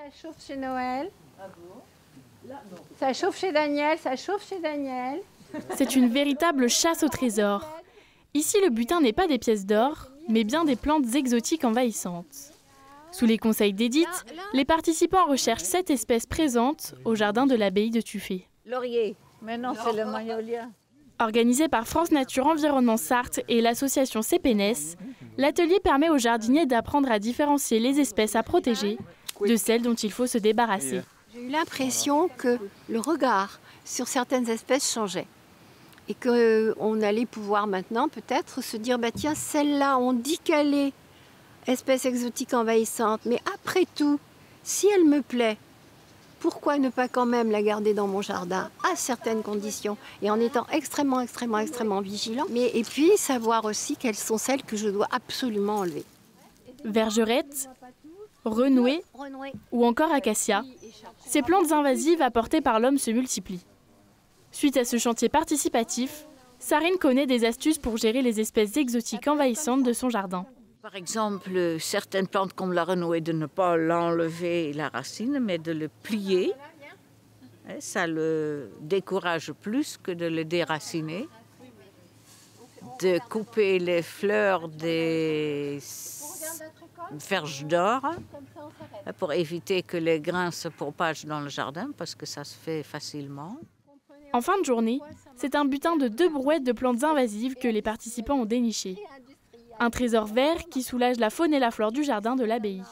Ça chauffe chez Noël. Ça chauffe chez Daniel, ça chauffe chez Daniel. C'est une véritable chasse au trésor. Ici, le butin n'est pas des pièces d'or, mais bien des plantes exotiques envahissantes. Sous les conseils d'Edith, les participants recherchent 7 espèces présentes au jardin de l'abbaye de Tuffet. Laurier, maintenant c'est le magnolia. Organisé par France Nature Environnement Sarthe et l'association CPNES, l'atelier permet aux jardiniers d'apprendre à différencier les espèces à protéger de celles dont il faut se débarrasser. J'ai eu l'impression que le regard sur certaines espèces changeait. Et qu'on allait pouvoir maintenant peut-être se dire, bah tiens, celle-là, on dit qu'elle est espèce exotique envahissante, mais après tout, si elle me plaît, pourquoi ne pas quand même la garder dans mon jardin à certaines conditions et en étant extrêmement vigilant, et puis savoir aussi quelles sont celles que je dois absolument enlever. Vergerette, renouée ou encore acacia, ces plantes invasives apportées par l'homme se multiplient. Suite à ce chantier participatif, Sarine connaît des astuces pour gérer les espèces exotiques envahissantes de son jardin. Par exemple, certaines plantes comme la renouée, de ne pas l'enlever la racine, mais de le plier. Ça le décourage plus que de le déraciner. De couper les fleurs des verges d'or pour éviter que les grains se propagent dans le jardin, parce que ça se fait facilement. En fin de journée, c'est un butin de 2 brouettes de plantes invasives que les participants ont déniché. Un trésor vert qui soulage la faune et la flore du jardin de l'abbaye.